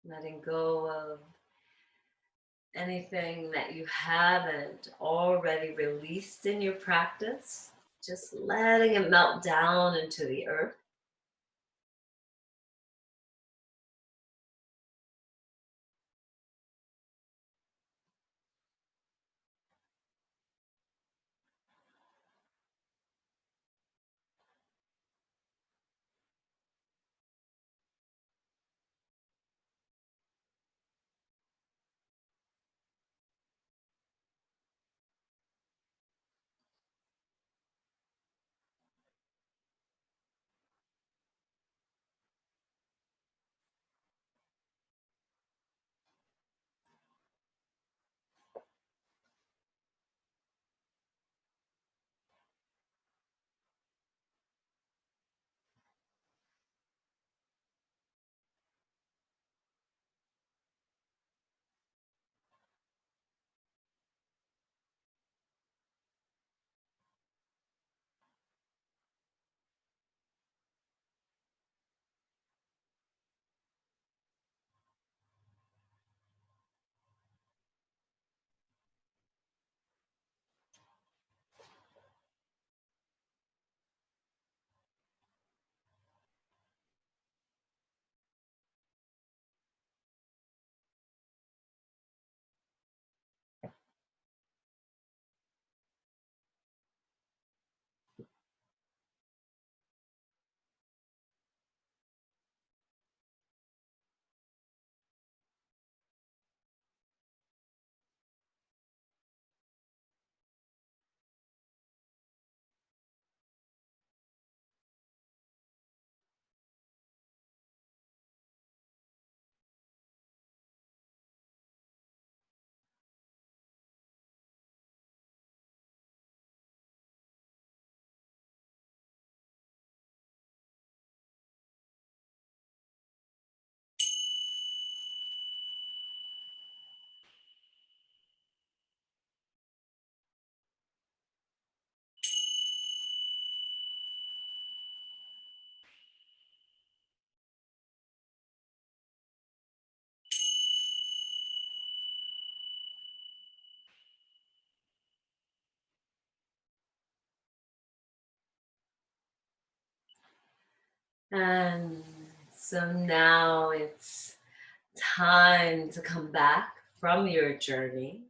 Letting go of anything that you haven't already released in your practice. Just letting it melt down into the earth. And so now it's time to come back from your journey.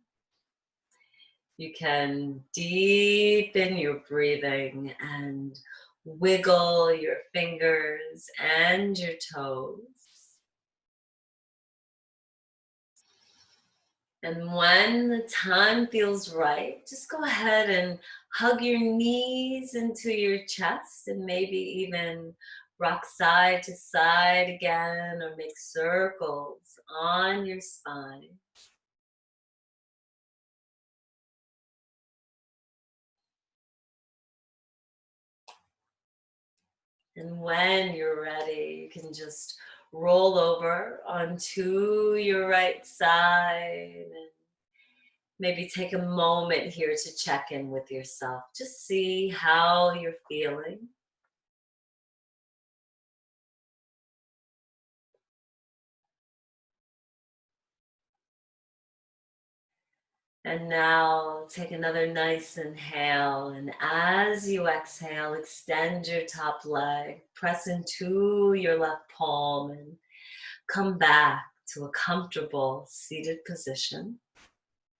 You can deepen your breathing and wiggle your fingers and your toes. And when the time feels right, just go ahead and hug your knees into your chest and maybe even rock side to side again or make circles on your spine. And when you're ready, you can just roll over onto your right side and maybe take a moment here to check in with yourself. Just see how you're feeling. And now take another nice inhale. And as you exhale, extend your top leg, press into your left palm and come back to a comfortable seated position.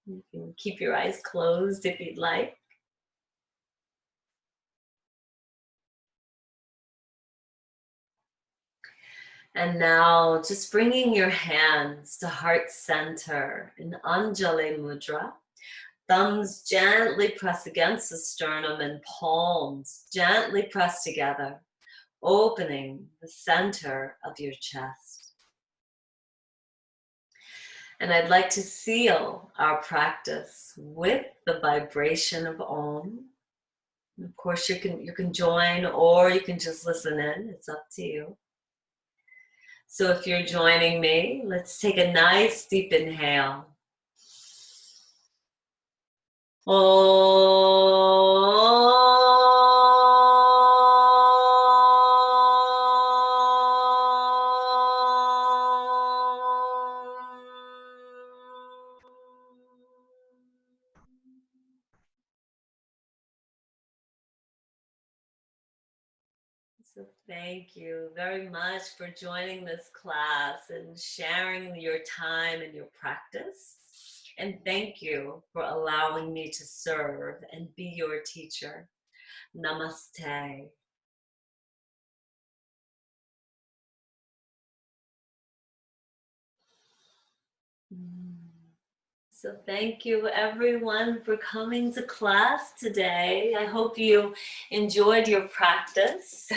You can keep your eyes closed if you'd like. And now just bringing your hands to heart center in Anjali Mudra. Thumbs gently press against the sternum and palms gently press together, opening the center of your chest. And I'd like to seal our practice with the vibration of Om. And of course, you can join or you can just listen in. It's up to you. So if you're joining me, let's take a nice deep inhale. So thank you very much for joining this class and sharing your time and your practice. And thank you for allowing me to serve and be your teacher. Namaste. So thank you everyone for coming to class today. I hope you enjoyed your practice.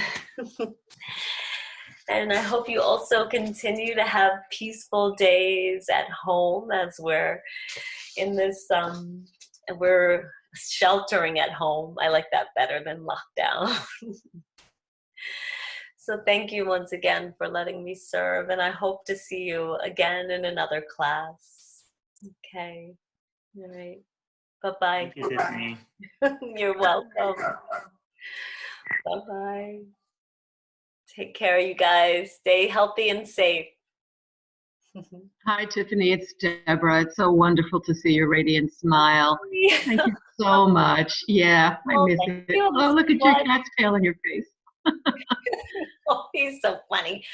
And I hope you also continue to have peaceful days at home as we're in this, we're sheltering at home. I like that better than lockdown. So thank you once again for letting me serve, and I hope to see you again in another class. Okay. All right. Bye-bye. Thank you, Tiffany. You're welcome. Bye-bye. Take care, you guys. Stay healthy and safe. Hi, Tiffany. It's Deborah. It's so wonderful to see your radiant smile. Thank you so much. Yeah, I miss it. Oh, look at your cat's tail in your face. Oh, he's so funny.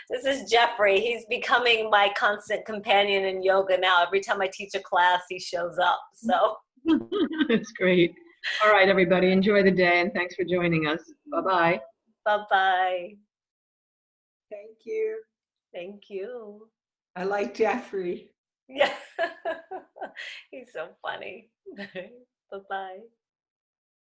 This is Jeffrey. He's becoming my constant companion in yoga now. Every time I teach a class, he shows up. So That's great. All right, everybody. Enjoy the day, and thanks for joining us. Bye-bye. Bye-bye. Thank you. Thank you. I like Jeffrey. Yeah. He's so funny. Bye-bye.